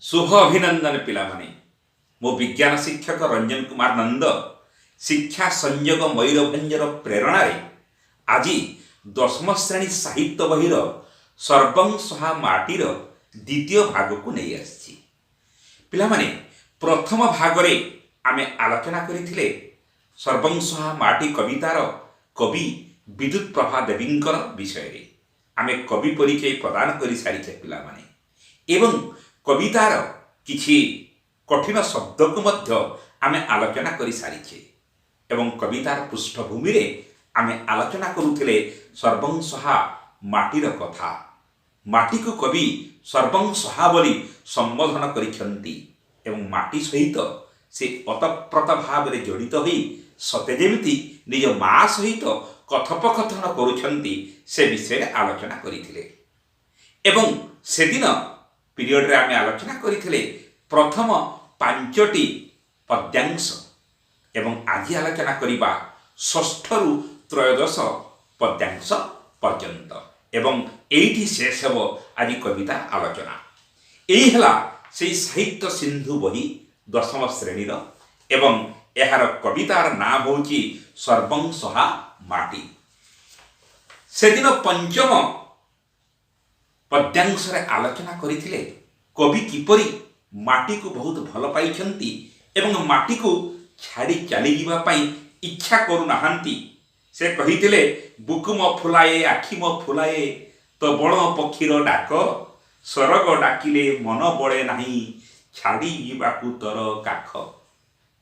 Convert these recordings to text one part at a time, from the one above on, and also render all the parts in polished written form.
शुभ अभिनंदन पिला माने मो विज्ञान शिक्षक रंजन कुमार नंद शिक्षा संयोग मयूरभंजर प्रेरणा रे आज दशम श्रेणी साहित्य बहिर सर्वं सहा माटीर द्वितीय भाग को नहीं आसी पिला माने प्रथम भाग रे आमे आलोचना करिथिले सर्वं सहा माटी कवितार कवि विद्युत प्रभा देवींकर विषय रे आमे कवि परिचय प्रदान करि सारिछे पिला माने एवं कवितार किछि कठिन शब्द को मध्य आमे आलोचना करि सारिछे एवं कवितार पृष्ठभूमि रे आमे आलोचना करुथिले सर्वं सहा माटीर कथा माटी को कवि सर्वं सहा बोली संबोधन करिछंती एवं माटी सहित से अतप्रत भाव रे जड़ित होई सते जेमिति निज मां सहित कथोपकथन करुछंती से विषय आलोचना करिथिले एवं सेदिन पीरियड रे आमे आलोचना करिथिले प्रथम पांचटी पद्यांश एवं आज आलोचना करिबा षष्ठ रु त्रयोदश पद्यांश पर्यंत एवं एठी शेष हेबो आज कविता आलोचना एही हला सेही साहित्य सिंधु बही दशम श्रेणी रो एवं एहार कवितार नाम होची सर्वं सहा माटी सेदिन पंचम पद्यांश रे आलोचना करिथिले कवि किपरि माटी को बहुत भल पाइछंती एवं माटी को छाड़ी चली जीवा पई इच्छा करू नाहंती से कहिथिले बुकु म फुलाए आखि म फुलाए तो बण पक्षीर डाक सरग डाकिले मन बळे नाही छाड़ी जीवाकू तर काख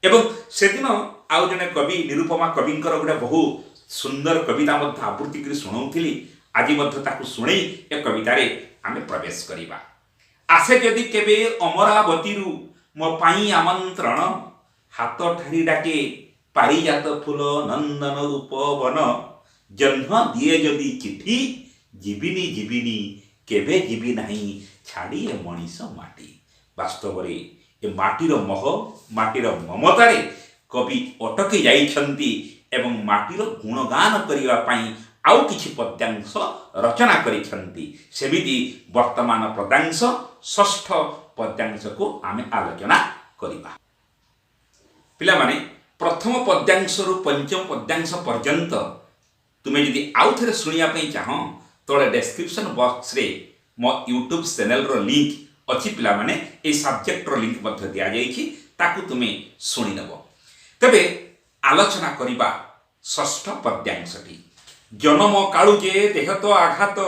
एवं सेदिन आउ जने कवि निरुपमा कविंकर गोटे बहु सुंदर कविता मध्य आवृत्ति करी सुनाउथिली आज मध्य ताकू सुनै ए कविता रे आमे प्रवेश करिबा आसे जदि केबे अमरावतीरु मो पाई आमंत्रण हाथ ठारी डाके पारिजात फूल नंदन उपवन जन्म दिए जदि चिठी जीविनी जीविनी केबे जीवी नाही छाड़ी ए मनीष माटी वास्तव रे ए माटीर मोह माटीर ममता रे कवि अटकी जाइछंती एवं माटीर गुणगान करिवा पई आउ किछि पद्यांश रचना करिछंती सेमिति वर्तमान पद्यांश षष्ठ पद्यांश को आमे आलोचना करिबा पिला माने प्रथम पद्यांश रु पंचम पद्यांश पर्यंत तुमे यदि आउ थरे सुनिया पई चाहो तळे डिस्क्रिप्शन बॉक्स रे मो YouTube चैनल रो लिंक अछि पिला माने ए सब्जेक्ट रो लिंक मध्य दिया जाइछि ताकू तुमे सुनि नबो तबे आलोचना करिबा षष्ठ पद्यांशटी जन्म काळुजे देह तो आघात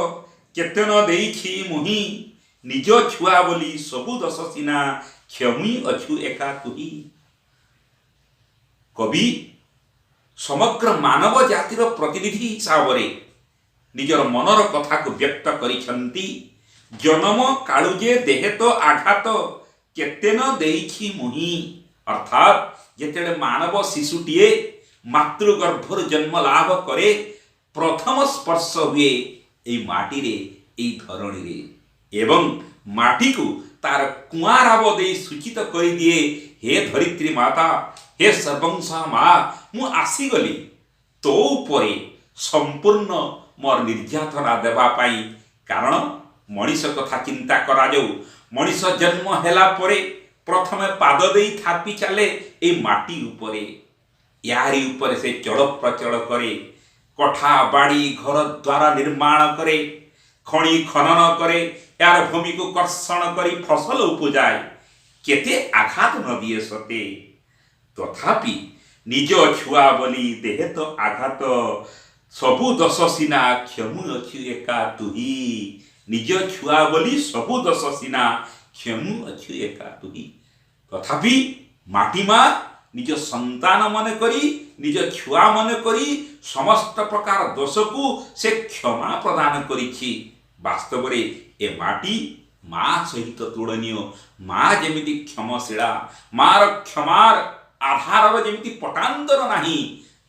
केतन देइछि मुहि निज छुआ बोली सबु दश सिना क्षमी अछु एका तुही कवि समग्र मानव जातिर प्रतिनिधि हिसाब रे निजर मनर कथा को व्यक्त करिछंती जन्म काळुजे देह तो आघात केतेन देइछि मुहि अर्थात जेतेले मानव शिशुटीए मातृगर्भर जन्म लाभ करे प्रथम स्पर्श हुए ए माटी रे ए धरणी रे एवं माटी को तार कुआराव दे सूचित कर दिए हे धरित्री माता हे सर्वंसा माँ मु आसी गली तो उपरे संपूर्ण मोर निर्यातना देवा पाई कारण मनीष कथा चिंता करा जाऊ मनीष जन्म हेला परे प्रथमे पाद देई थापी चले ए माटी उपरे यारी ऊपर से चढ़ प्रचढ़ करे कठा बाड़ी घर द्वारा निर्माण करे खणी खनन करे यार भूमि को कर्षण करी फसल उपजाए केते आघात न दिए सते तथापि निज छुआ बोली देह तो आघात सबु दश सिना क्षमु अछि एका तुही निज छुआ बोली सबु दश सिना क्षमु अछि एका तुही तथापि माटी मा निज संतान मन करी निज छुआ मन करी समस्त प्रकार दोष को से क्षमा प्रदान करिछि वास्तव रे ए माटी मां सहित तुलनीय मां जेमिति क्षमशीला मार क्षमार आधार जेमिति पटांतर नाही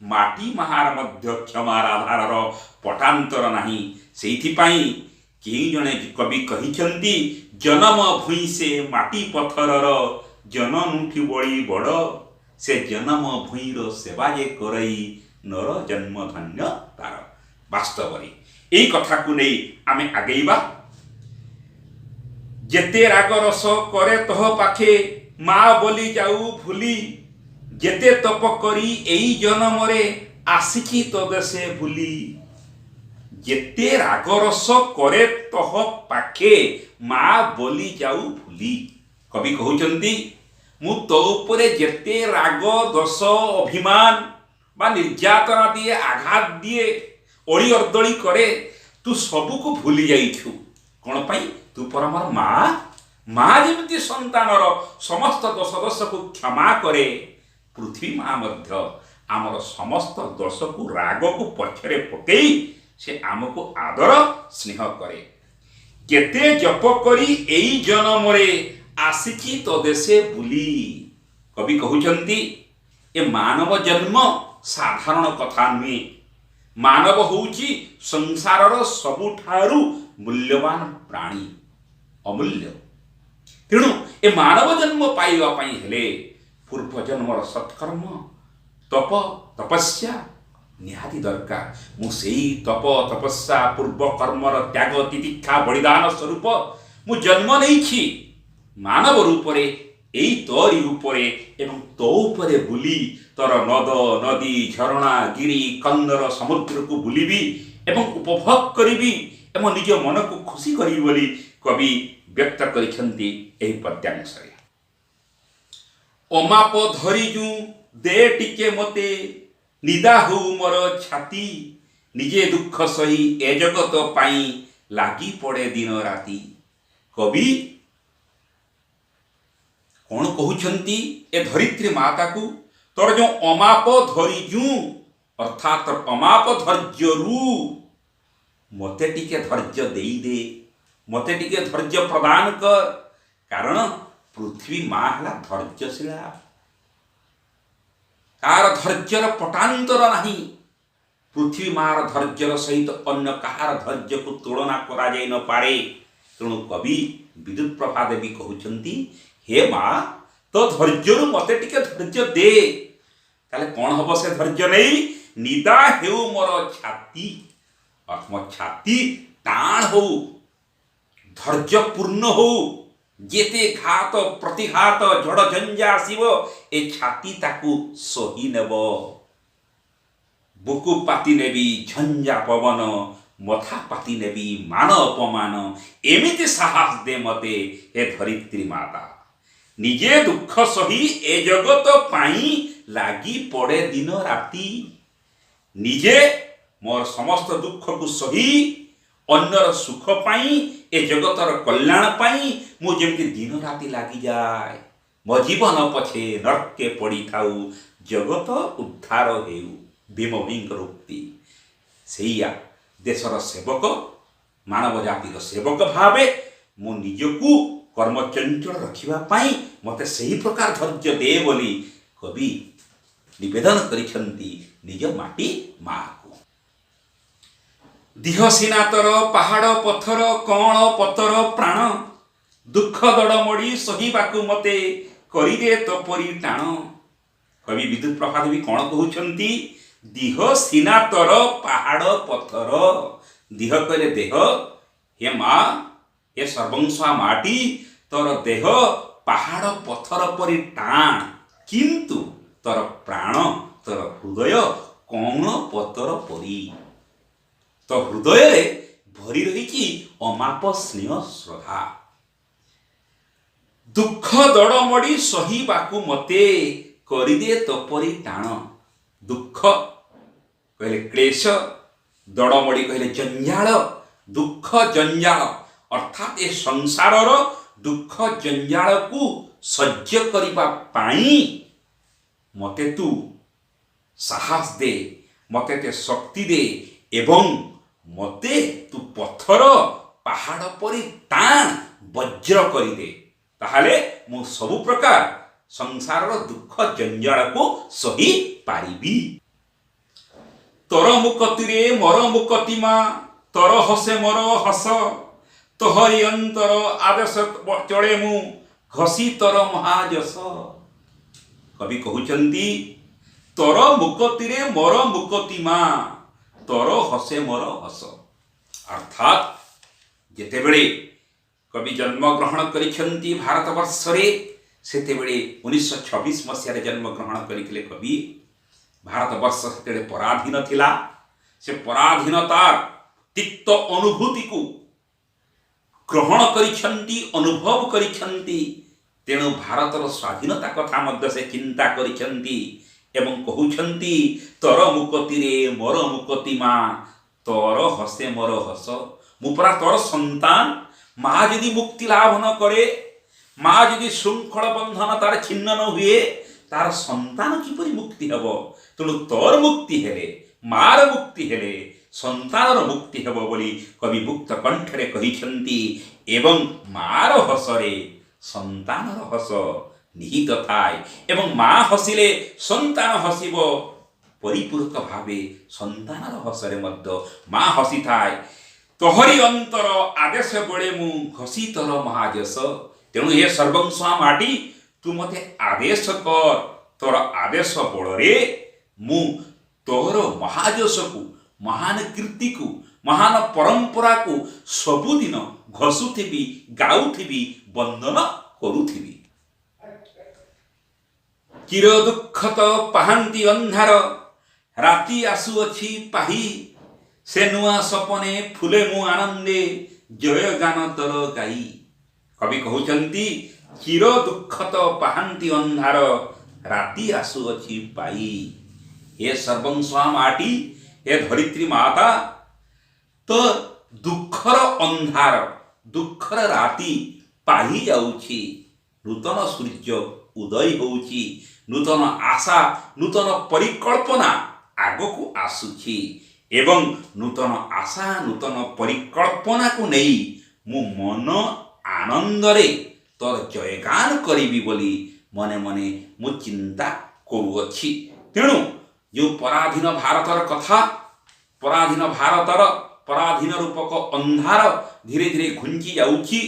माटी महार मध्य क्षमार आधार पटांतर नाही सेइथि पई केही जने कवि कहिछंती जन्म भुई से माटी पत्थरर जनमुठी बड़ी बड़ से जन्म भूईर सेवा जे करई नर जन्म धन्य तार वास्तव रे एई कथा को नै आमे आगेइबा ଯେତେ ରାଗ ରସ करे ତହ ପାଖେ ମା ବୋଲି ଯାଉ ଭୁଲି ଯେତେ ତପ କରି ଏଇ ଜନମରେ ଆସିଛି ତ ଦେଶେ ଭୁଲି ଯେତେ ରାଗ ରସ करे ତହ ପାଖେ ମା ବୋଲି ଯାଉ ଭୁଲି। କବି କହୁଛନ୍ତି ମୁଁ ତୋ ଉପରେ ଯେତେ ରାଗ ଦୋଷ ଅଭିମାନ ବା ନିର୍ଯାତନା ଦିଏ ଆଘାତ ଦିଏ ଅଳି ଅର୍ଦ୍ଦଳି କରେ ତୁ ସବୁକୁ ଭୁଲି ଯାଇଛୁ। କ'ଣ ପାଇଁ? ତୁ ପରା ମୋର ମା। ମା ଯେମିତି ସନ୍ତାନର ସମସ୍ତ ଦୋଷକୁ କ୍ଷମା କରେ ପୃଥିବୀ ମା ମଧ୍ୟ ଆମର ସମସ୍ତ ଦୋଷକୁ ରାଗକୁ ପଛରେ ପକେଇ ସେ ଆମକୁ ଆଦର ସ୍ନେହ କରେ। କେତେ ଜପ କରି ଏଇ ଜନମରେ ଆସିଛି ତ ଦେଶେ ବୁଲି। କବି କହୁଛନ୍ତି ଏ ମାନବ ଜନ୍ମ ସାଧାରଣ କଥା ନୁହେଁ। ମାନବ ହେଉଛି ସଂସାରର ସବୁଠାରୁ ମୂଲ୍ୟବାନ ପ୍ରାଣୀ, ଅମୂଲ୍ୟ। ତେଣୁ ଏ ମାନବ ଜନ୍ମ ପାଇବା ପାଇଁ ହେଲେ ପୂର୍ବଜନ୍ମର ସତ୍କର୍ମ ତପ ତପସ୍ୟା ନିହାତି ଦରକାର। ମୁଁ ସେଇ ତପ ତପସ୍ୟା ପୂର୍ବ କର୍ମର ତ୍ୟାଗ ତିତିକ୍ଷା ବଳିଦାନ ସ୍ୱରୂପ ମୁଁ ଜନ୍ମ ନେଇଛି ମାନବ ରୂପରେ ଏଇ ତୋରି ଉପରେ ଏବଂ ତୋ ଉପରେ ବୁଲି ତୋର ନଦ ନଦୀ ଝରଣା ଗିରି କନ୍ଦର ସମୁଦ୍ରକୁ ବୁଲିବି ଏବଂ ଉପଭୋଗ କରିବି ଏବଂ ନିଜ ମନକୁ ଖୁସି କରିବି ବୋଲି କବି ବ୍ୟକ୍ତ କରିଛନ୍ତି ଏହି ପଦ୍ୟାଂଶରେ। ଅମାପ ଧରିଜୁ ଦେ ଟିକେ ମତେ ନିଦା ହଉ ମୋର ଛାତି ନିଜେ ଦୁଃଖ ସହି ଏ ଜଗତ ପାଇଁ ଲାଗି ପଡ଼େ ଦିନ ରାତି। କବି କ'ଣ କହୁଛନ୍ତି ଏ ଧରିତ୍ରୀ ମାତାକୁ ତୋର ଯେଉଁ ଅମାପ ଧରିଜୁ ଅର୍ଥାତ୍ ଅମାପ ଧୈର୍ଯ୍ୟରୁ ମୋତେ ଟିକେ ଧୈର୍ଯ୍ୟ ଦେଇଦେ, ମୋତେ ଟିକେ ଧୈର୍ଯ୍ୟ ପ୍ରଦାନ କର। କାରଣ ପୃଥିବୀ ମା ହେଲା ଧୈର୍ଯ୍ୟଶୀଳା। ତାର ଧୈର୍ଯ୍ୟର ପଟାନ୍ତର ନାହିଁ। ପୃଥିବୀ ମାର ଧୈର୍ଯ୍ୟର ସହିତ ଅନ୍ୟ କାହାର ଧୈର୍ଯ୍ୟକୁ ତୁଳନା କରାଯାଇ ନପାରେ। ତେଣୁ କବି ବିଦ୍ୟୁତ୍ ପ୍ରଭା ଦେବୀ କହୁଛନ୍ତି ହେ ମା ତୋ ଧୈର୍ଯ୍ୟରୁ ମୋତେ ଟିକେ ଧୈର୍ଯ୍ୟ ଦେ। ତାହେଲେ କ'ଣ ହବ ସେ ଧୈର୍ଯ୍ୟ ନେଇ? ନିଦା ହେଉ ମୋର ଛାତି, ମୋ ଛାତି ଟାଣ ହଉ, ଧୈର୍ଯ୍ୟପୂର୍ଣ୍ଣ ହଉ। ଯେତେ ଘାତ ପ୍ରତିଘାତ ଝଡ଼ ଝଞ୍ଜା ଆସିବ ଏ ଛାତି ତାକୁ ସହି ନେବ। ବୁକୁ ପାତି ନେବି ଝଞ୍ଜା ପବନ, ମଥା ପାତି ନେବି ମାନ ଅପମାନ। ଏମିତି ସାହସ ଦେ ମତେ ଏ ଧରିତ୍ରୀ ମାତା। ନିଜେ ଦୁଃଖ ସହି ଏ ଜଗତ ପାଇଁ ଲାଗି ପଡ଼େ ଦିନ ରାତି। ନିଜେ ମୋର ସମସ୍ତ ଦୁଃଖକୁ ସହି ଅନ୍ୟର ସୁଖ ପାଇଁ ଏ ଜଗତର କଲ୍ୟାଣ ପାଇଁ ମୁଁ ଯେମିତି ଦିନ ରାତି ଲାଗିଯାଏ। ମୋ ଜୀବନ ପଛେ ନର୍କେ ପଡ଼ିଥାଉ ଜଗତ ଉଦ୍ଧାର ହେଉ। ଭୀମ ଭୋଇଙ୍କର ଉକ୍ତି। ସେଇଆ ଦେଶର ସେବକ ମାନବ ଜାତିର ସେବକ ଭାବେ ମୁଁ ନିଜକୁ କର୍ମଚଞ୍ଚଳ ରଖିବା ପାଇଁ ମୋତେ ସେହି ପ୍ରକାର ଧୈର୍ଯ୍ୟ ଦେ ବୋଲି କବି ନିବେଦନ କରିଛନ୍ତି ନିଜ ମାଟି ମାକୁ। ଦିହ ସିନା ତୋର ପାହାଡ଼ ପଥର କଅଁଳ ପତର ପ୍ରାଣ ଦୁଃଖ ଦଡ଼ମଡ଼ି ସହିବାକୁ ମୋତେ କରିଦେ ତୋପରି ଟାଣ। କବି ବିଦ୍ୟୁତ୍ ପ୍ରଭା ଦେବୀ କ'ଣ କହୁଛନ୍ତି? ଦିହ ସିନା ତୋର ପାହାଡ଼ ପଥର। ଦିହ କହିଲେ ଦେହ। ହେ ମା ଏ ସର୍ବଂସା ମାଟି ତୋର ଦେହ ପାହାଡ଼ ପଥର ପରି ଟାଣ, କିନ୍ତୁ ତୋର ପ୍ରାଣ ତୋର ହୃଦୟ କଅଁଳ ପତର ପରି। ତୋ ହୃଦୟରେ ଭରି ରହିଛି ଅମାପ ସ୍ନେହ ଶ୍ରଦ୍ଧା। ଦୁଃଖ ଦଡ଼ମଡ଼ି ସହିବାକୁ ମୋତେ କରିଦେ ତୋପରି ଟାଣ। ଦୁଃଖ କହିଲେ କ୍ଲେଶ, ଦଡ଼ମଡ଼ି କହିଲେ ଜଞ୍ଜାଳ। ଦୁଃଖ ଜଞ୍ଜାଳ ଅର୍ଥାତ୍ ଏ ସଂସାରର ଦୁଃଖ ଜଞ୍ଜାଳକୁ ସହ୍ୟ କରିବା ପାଇଁ ମୋତେ ତୁ ସାହସ ଦେ, ମୋତେ ତୁ ଶକ୍ତି ଦେ ଏବଂ ମୋତେ ତୁ ପଥର ପାହାଡ଼ ପରି ଟାଣ ବଜ୍ର କରିଦେ। ତାହେଲେ ମୁଁ ସବୁ ପ୍ରକାର ସଂସାରର ଦୁଃଖ ଜଞ୍ଜାଳକୁ ସହି ପାରିବି। ତୋର ମୁକତିରେ ମୋର ମୁକତି ମା, ତୋର ହସେ ମୋର ହସ। ତୋହରି ଅନ୍ତର ଆଦେଶ ଚଳେ ମୁଁ ଘଷି ତୋର ମହାଯଶ। କବି କହୁଛନ୍ତି ତୋର ମୁକତିରେ ମୋର ମୁକତି ମା, ତୋର ହସେ ମୋର ହସ। ଅର୍ଥାତ୍ ଯେତେବେଳେ कवि जन्मग्रहण करिसेंती भारतवर्ष रे सेतेबेले 1926 मसीह जन्मग्रहण करथिले कवि। भारतवर्ष सेतेबेले पराधीन थिला। से पराधीनतार तिक्त अनुभूति को ग्रहण करिसेंती, अनुभव करिसेंती। तेणु भारतर स्वाधीनता कथा मध्य से चिंता करिसेंती एवं कहउछंती तोर मुकति रे मोर मुकति मा, तोर हसे मोर हस। मुपरा तोर संतान माँ यदि मुक्ति लाभ न करे, माँ यदि श्रृंखल बंधन तार छिन्न न हुए, तार संतान किपरि मुक्ति हेब। तेणु तोर मुक्ति हेले, मार मुक्ति हेले संतानर मुक्ति हेब बोली कवि मुक्त कंठरे कहिसेंती। एवं मार हसरे संतानर हस निहित थाए एवं माँ हसिले संतान हसिब। परिपूरक भावे संतानर हसरे मध्य माँ हसी थाए। तोहरी अंतर आदेश बड़े मु घसी तोर महाजस। तेणु हे सर्वंस्वा माटी तू मते आदेश कर, तोर आदेश बड़े मु तोहर महाजस को, महान कीर्ति को, महान परंपरा को सबुदिन घसुथिबी, गाउथिबी, वंदन करुथिबी। चिर दुख तो पाहांती अंधार, राति आसुअछि पाही। से नुआ सपने फुले मु आनंदे, जय गान तोर गाई। कवि कहउचंती चिर दुख तो पाहांती अंधार, राति आसुअछि पाई। हे सर्वंस्वा माटी, हे धरित्री माता, तो दुखर अंधार, दुखर राति पाही जाउछि। नूतन सूर्य उदय होउछि, नूतन आशा, नूतन परिकल्पना आगको आसुछि। एवं नूतन आशा, नूतन परिकल्पना को नहीं मु मन आनंद रे तोर जयगान करिबी बोली मने मने मु चिंता करुअछि। तेणु जो पराधीन भारतर कथा, पराधीन भारतर पराधीन रूपक अंधार धीरे धीरे घुंची जाउछि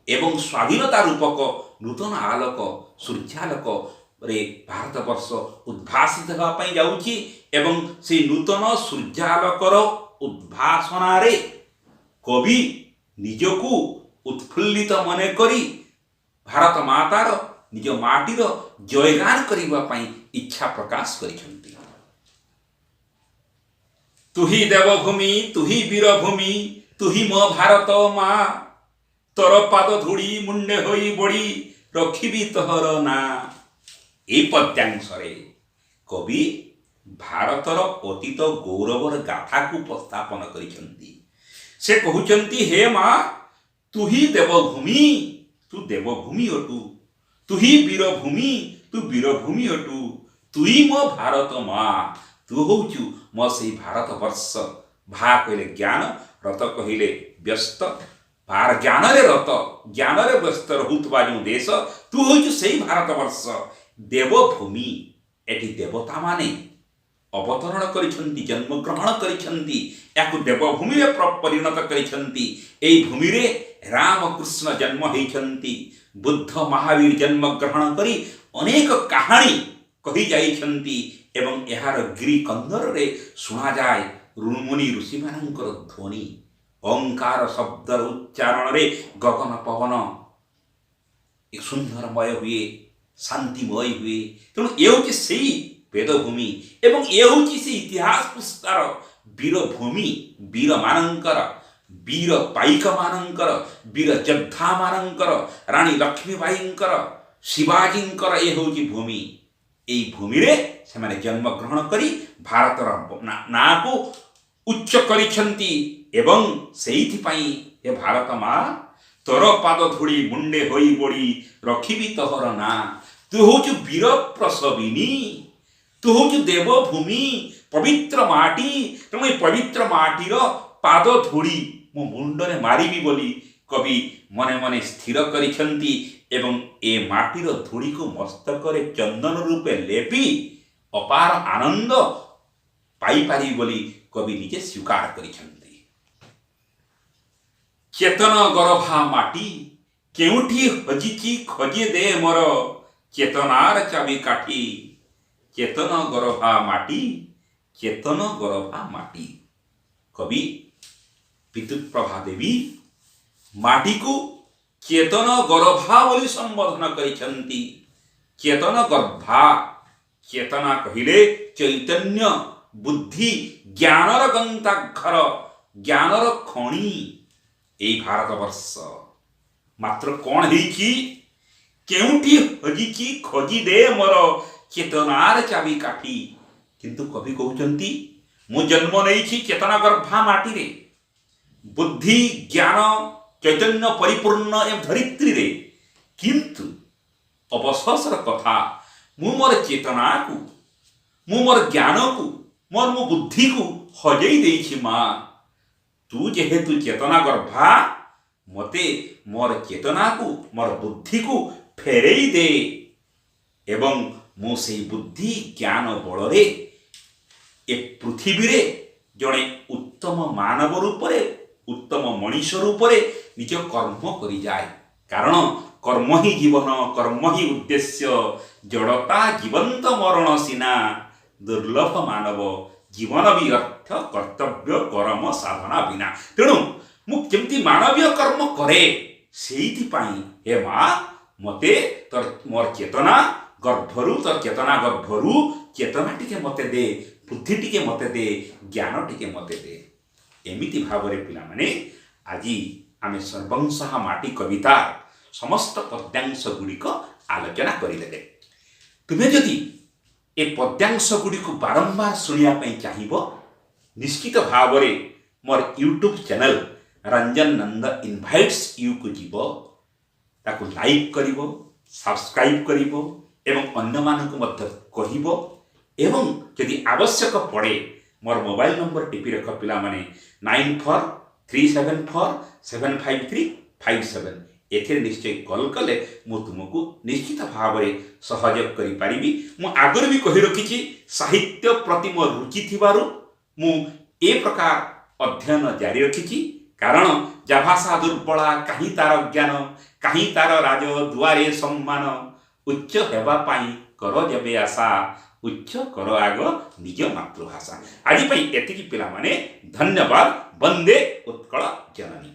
एवं स्वाधीनता रूपक नूतन आलोक सूर्यालोक रे भारतवर्ष उद्भासित होगा पई जाउछि। एवं से नूतन सूर्यालोकर उद्भासना रे कवि निजको उत्फुल्लित मने करी भारत मातार निज माटीर जयगान करिबा पई इच्छा प्रकाश करिसेंती। तुही देवभूमि, तुही वीरभूमि, तुही मो भारत माँ। तोर पाद धूड़ी मुंडे होई बड़ी, रखिबी तोहर ना। ए पद्यांशरे कवि भारतर अतीत गौरवर गाथा को उपस्थापन करिसेंती। से कहउचंती हे माँ, तुही देवभूमि, तू देवभूमि अटू। तुही वीरभूमि, तू वीरभूमि अटू। तुही मो भारत माँ, तू होचु मो से भारतवर्ष। भा कहले ज्ञान, रत कहले व्यस्त। भार ज्ञान रे रत, ज्ञान रे व्यस्त रहुतबा जो देश, तू होचु से भारतवर्ष। देवभूमि, एटी देवता माने अवतरण करिसेंती, जन्म ग्रहण करिसेंती। याकु देवभूमि रे परिणत करिसेंती। एई भूमि रे रामकृष्ण जन्म होइछंती। बुद्ध महावीर जन्म ग्रहण करी अनेक कहानी कही जाइछंती। एवं यार गिरी कंदर रे सुना जाए ऋमुनि ऋषि मानकर ध्वनि। ओंकार शब्दर उच्चारण रे गगन पवन एक सुंदरमय हुए, शांतिमय हुए। तेणु ये हूँ से वेदभूमि एवं ये हूँ से इतिहास पुस्तार वीरभूमि। वीर मानकर, वीर पाइक मानकर, वीर योद्धा मानकर, रानी लक्ष्मीबाईंकर, शिवाजींकर ये हूँ भूमि। यही भूमि रे से माने जन्म ग्रहण करी भारतर ना को उच्च करिसेंती। एवं सेइथि पई हे भारत माँ, तोर पाद धूड़ी मुंडे होई बड़ी, रखिबी तोहर ना। तू होचु वीर प्रसविनी, तू होचु देवभूमि, पवित्र माटी। तेणु पवित्र माटीर पाद धूड़ी मो मुंडरे मारिबी बोली कवि मने मने स्थिर करिसेंती। एवं ए माटीर धूड़ी को मस्तकरे चंदन रूपे लेपी अपार आनंद पाई पारी बोली कवि निजे स्वीकार करिसेंती। चेतन गरभा माटी, केउठी हजिची खोजे दे मोर, चेतनार चाबी काठी। चेतन गरभा माटी, चेतन गरभा माटी। कवि विद्युत प्रभा देवी माटी को चेतन गर्भा बोली संबोधन करिसेंती। चेतन गर्भा, चेतना कहिले चैतन्य, बुद्धि, ज्ञानर गंताघर, ज्ञानर खणी एई भारतवर्ष। मात्र कौन है केउटी हजिकी खोजी दे मोर चेतनार चाबी काठी। किंतु कवि कहउचंती मु जन्म नहीं चेतना गर्भा माटी रे, बुद्धि ज्ञान चैतन्य परिपूर्ण ए धरित्री रे, किंतु अवशोषर कथा मु मोर चेतना को, मु मोर ज्ञान को, मो बुद्धि को हजई देछि माँ। तू जेहेतु चेतना गर्भा, मते मोर चेतना को मोर बुद्धि को फेरई दे, एवं मु से बुद्धि ज्ञान बल रे ए पृथ्वी रे जड़े उत्तम मानव रूप रे, उत्तम मनीष रूप रे निज कर्म करी जाए। कारण कर्म ही जीवन, कर्म ही उद्देश्य, जड़ता जीवंत मरण सीना, दुर्लभ मानव जीवन भी अर्थ कर्तव्य कर्म साधना बिना। तेणु मुझे मानवीय कर्म करे से हे माँ मते तोर मोर चेतना गर्भरु, तोर चेतना गर्भरु चेतना टिके मते दे, बुद्धि टिके मते दे, ज्ञान टिके मते दे। एमिति भावरे पिला माने आज आमे सर्वंसहा माटी कविता समस्त पद्यांश गुड़िक आलोचना करदेले। तुम्हें जदि ए पद्यांश गुड़िक बारंबार शुणा चाहिए, निश्चित भाव मोर YouTube channel Ranjan Nanda invites you को जीव, ताकू लाइक करिवो, सब्सक्राइब करिवो एवं अन्य मानक मध्य कहिवो। एवं यदि आवश्यक पड़े मोर मोबाइल नंबर टिपी रख पिला माने 9437475357 एथे निश्चय कॉल कले मु तुमको निश्चित भाव सहयोग करि पारिबी। मु आगर भी कहि रखिछि साहित्य प्रति मोर रुचि थिबारु मु ए प्रकार अध्ययन जारी रखिछि। कारण जा भाषा दुर्बला कहीं तार ज्ञान, कहीं तार राज दुआरे सम्मान, उच्च हेबा पाई कर जबे आशा, उच्च कर आग निज मातृभाषा। आज एतिकी पिला माने धन्यवाद। वंदे उत्कल जननी।